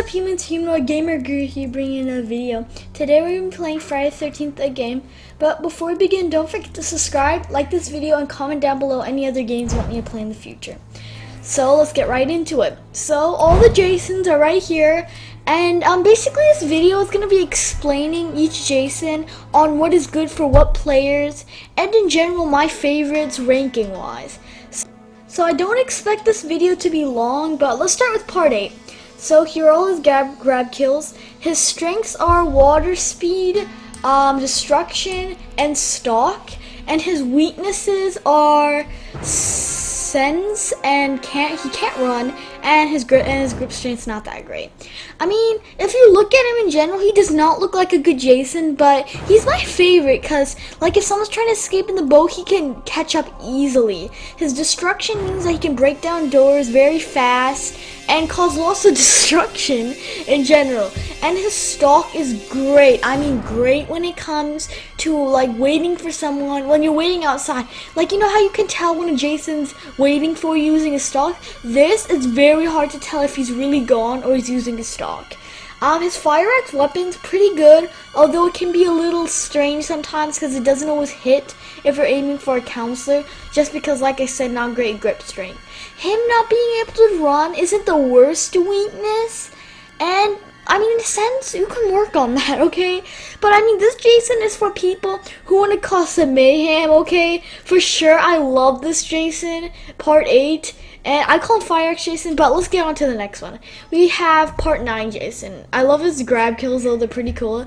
up, humans? Humanoid Gamer Guru here, bringing another video. Today we're going to be playing Friday the 13th again. But before we begin, don't forget to subscribe, like this video, and comment down below any other games you want me to play in the future. So let's get right into it. So all the Jasons are right here, and basically this video is going to be explaining each Jason on what is good for what players, and in general my favorites ranking wise. So I don't expect this video to be long, but let's start with part 8. So here are all his grab kills. His strengths are water speed, destruction, and stalk. And his weaknesses are sense and he can't run, and his grip strength's not that great. I mean, if you look at him in general, he does not look like a good Jason, but he's my favorite because, like, if someone's trying to escape in the boat, he can catch up easily. His destruction means that he can break down doors very fast and cause lots of destruction in general. And his stalk is great. I mean, great when it comes to, like, waiting for someone when you're waiting outside. Like, you know how you can tell when a Jason's waiting for you using a stalk? This is very hard to tell if he's really gone or he's using a stalk. His fire axe weapon's pretty good, although it can be a little strange sometimes because it doesn't always hit if you're aiming for a counselor, just because, like I said, not great grip strength. Him not being able to run isn't the worst weakness, and I mean, in a sense, you can work on that, okay? But I mean, this Jason is for people who want to cause some mayhem, okay? For sure, I love this Jason, part 8. And I call him Fire Axe Jason, but let's get on to the next one. We have part 9 Jason. I love his grab kills, though they're pretty cool.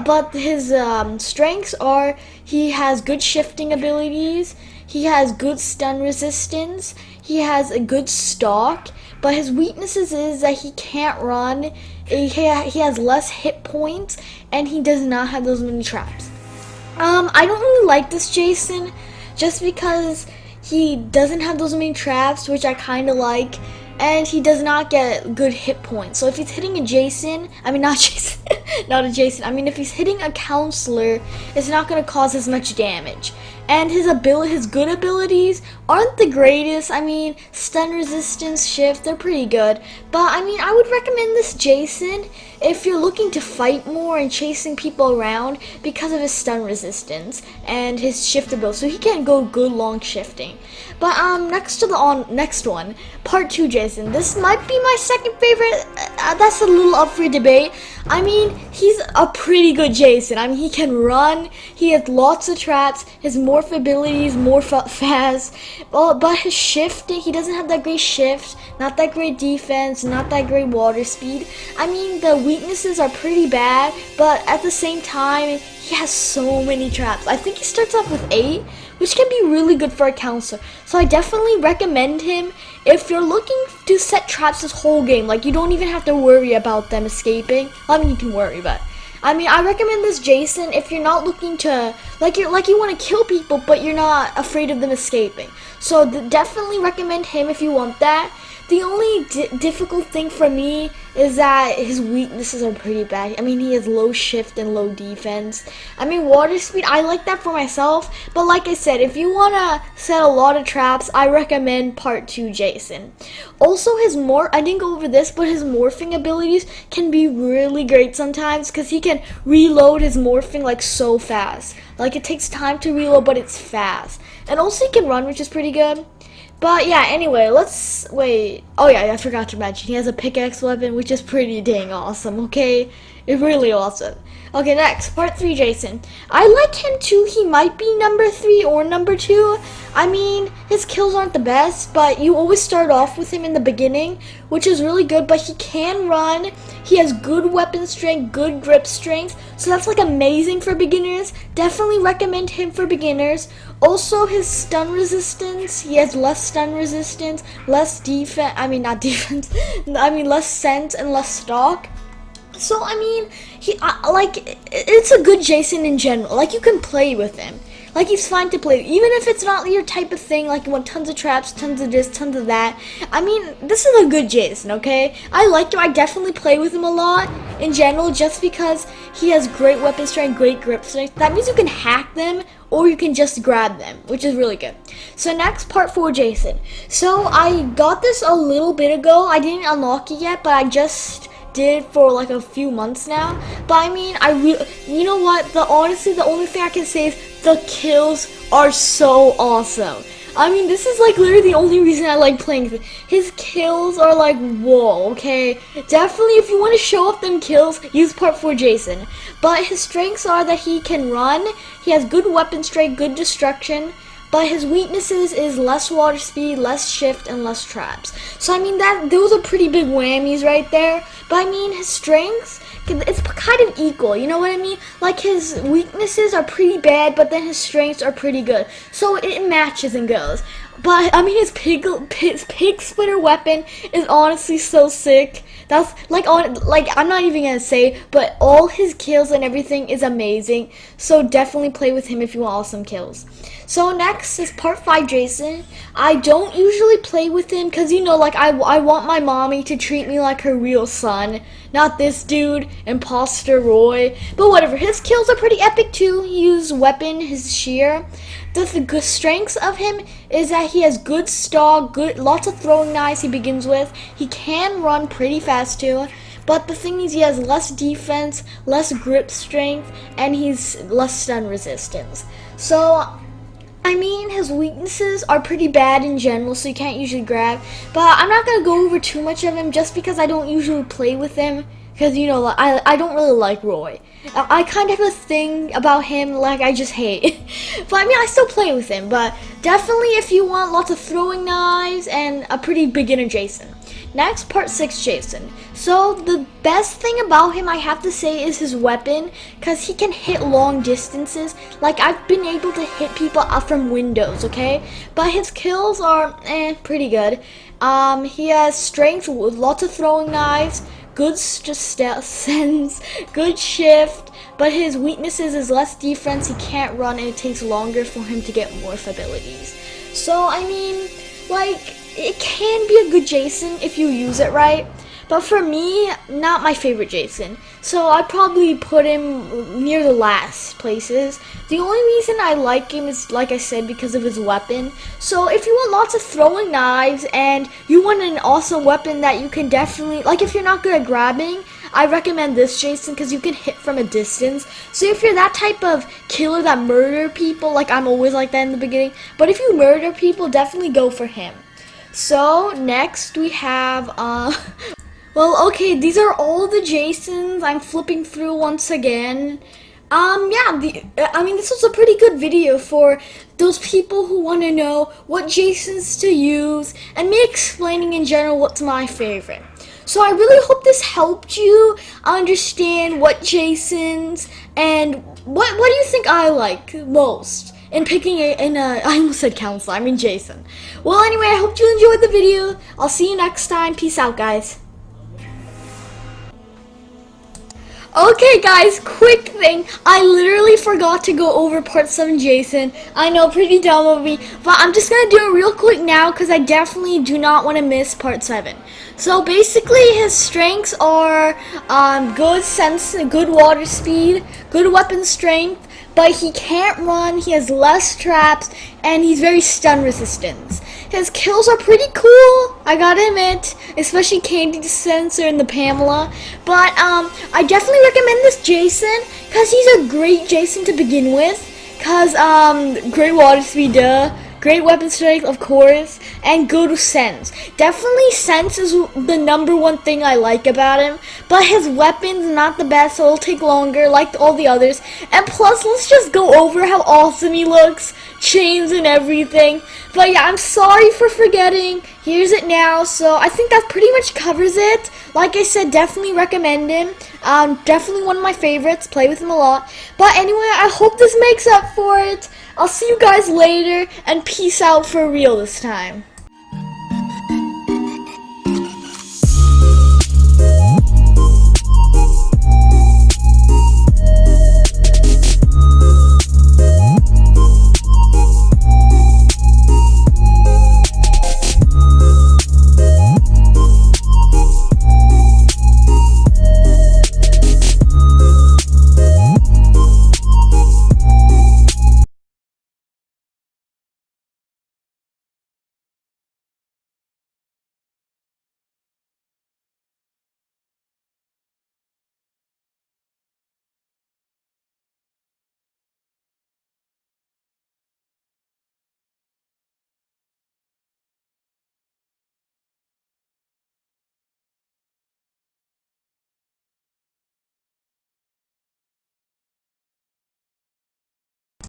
But his strengths are, he has good shifting abilities, he has good stun resistance, he has a good stalk, but his weaknesses is that he can't run, he has less hit points, and he does not have those many traps. I don't really like this Jason, just because he doesn't have those many traps, which I kind of like, and he does not get good hit points. So if he's hitting a Jason, I mean not Jason, not a Jason, I mean if he's hitting a counselor, it's not going to cause as much damage. And his good abilities aren't the greatest. I mean, stun resistance, shift, they're pretty good. But I mean, I would recommend this Jason if you're looking to fight more and chasing people around because of his stun resistance and his shift ability. So he can go good long shifting. But next to the next one, part 2 Jason. This might be my second favorite. That's a little up for debate. I mean, he's a pretty good Jason. I mean, he can run. He has lots of traps. His morph ability is more fast. But his shifting, he doesn't have that great shift. Not that great defense. Not that great water speed. I mean, the weaknesses are pretty bad. But at the same time, he has so many traps. I think he starts off with 8, which can be really good for a counselor. So I definitely recommend him if you're looking to set traps this whole game. Like, you don't even have to worry about them escaping. I mean, you can worry, but I mean, I recommend this Jason if you're not looking to, you want to kill people, but you're not afraid of them escaping. So definitely recommend him if you want that. The only difficult thing for me is that his weaknesses are pretty bad. I mean, he has low shift and low defense. I mean, water speed, I like that for myself. But like I said, if you want to set a lot of traps, I recommend part 2 Jason. Also, I didn't go over this, but his morphing abilities can be really great sometimes because he can reload his morphing like so fast. Like, it takes time to reload, but it's fast. And also he can run, which is pretty good. But yeah, anyway, wait. Oh yeah, I forgot to mention, he has a pickaxe weapon, which is pretty dang awesome, okay? It's really awesome. Okay, next, part 3 Jason. I like him too. He might be number 3 or number 2. I mean, his kills aren't the best, but you always start off with him in the beginning, which is really good, but he can run. He has good weapon strength, good grip strength, so that's like amazing for beginners. Definitely recommend him for beginners. Also, his stun resistance, he has less stun resistance, less defense, I mean not defense, I mean less sense and less stalk. So I mean, it's a good Jason in general. Like, you can play with him. Like, he's fine to play, even if it's not your type of thing, like you want tons of traps, tons of this, tons of that. I mean, this is a good Jason, okay? I like him. I definitely play with him a lot in general, just because he has great weapon strength, great grip strength. That means you can hack them, or you can just grab them, which is really good. So next, part 4 Jason. So I got this a little bit ago. I didn't unlock it yet, but I just did for like a few months now. But I mean, you know what? Honestly, the only thing I can say is the kills are so awesome. I mean, this is like literally the only reason I like playing with him. His kills are like, whoa, okay? Definitely, if you want to show off them kills, use Part 4 Jason. But his strengths are that he can run, he has good weapon strike, good destruction. But his weaknesses is less water speed, less shift, and less traps. So I mean, those are pretty big whammies right there. But I mean, his strengths, it's kind of equal, you know what I mean? Like, his weaknesses are pretty bad, but then his strengths are pretty good. So it matches and goes. But I mean, his pig splitter weapon is honestly so sick. That's like I'm not even gonna say, but all his kills and everything is amazing. So definitely play with him if you want awesome kills. So next is Part 5 Jason. I don't usually play with him because, you know, like I want my mommy to treat me like her real son, not this dude, Imposter Roy. But whatever, his kills are pretty epic too. He used weapon, his shear. The good strengths of him is that he has good stalk, lots of throwing knives he begins with. He can run pretty fast too. But the thing is, he has less defense, less grip strength, and he's less stun resistance. So I mean, his weaknesses are pretty bad in general, so you can't usually grab. But I'm not going to go over too much of him just because I don't usually play with him. Because, you know, I don't really like Roy. I kind of have a thing about him, like, I just hate. But, I mean, I still play with him. But definitely if you want lots of throwing knives and a pretty beginner Jason. Next, Part 6 Jason. So, the best thing about him, I have to say, is his weapon. Because he can hit long distances. Like, I've been able to hit people up from windows, okay? But his kills are, pretty good. He has strength with lots of throwing knives. Good sense, good shift, but his weaknesses is less defense, he can't run, and it takes longer for him to get morph abilities. So, I mean, like, it can be a good Jason if you use it right, but for me, not my favorite Jason. So I'd probably put him near the last places. The only reason I like him is, like I said, because of his weapon. So if you want lots of throwing knives and you want an awesome weapon that you can definitely, like if you're not good at grabbing, I recommend this Jason because you can hit from a distance. So if you're that type of killer that murder people, like I'm always like that in the beginning, but if you murder people, definitely go for him. So next we have, well, okay, these are all the Jasons. I'm flipping through once again. Yeah, I mean, this was a pretty good video for those people who want to know what Jasons to use and me explaining in general what's my favorite. So I really hope this helped you understand what Jasons and what do you think I like most in picking I almost said counselor, I mean Jason. Well, anyway, I hope you enjoyed the video. I'll see you next time. Peace out, guys. Okay guys, quick thing, I literally forgot to go over Part 7 Jason. I know, pretty dumb of me, but I'm just going to do it real quick now because I definitely do not want to miss Part 7. So basically his strengths are good sense, good water speed, good weapon strength, but he can't run, he has less traps, and he's very stun resistant. His kills are pretty cool, I gotta admit, especially Candy Dispenser and the Pamela. But I definitely recommend this Jason because he's a great Jason to begin with. Cause great water speed, duh. Great weapon strength, of course, and good sense. Definitely sense is the #1 thing I like about him, but his weapon's not the best, so it'll take longer like all the others. And plus, let's just go over how awesome he looks, chains and everything. But yeah, I'm sorry for forgetting. Here's it now, so I think that pretty much covers it. Like I said, definitely recommend him. Definitely one of my favorites, play with him a lot. But anyway, I hope this makes up for it. I'll see you guys later, and peace out for real this time.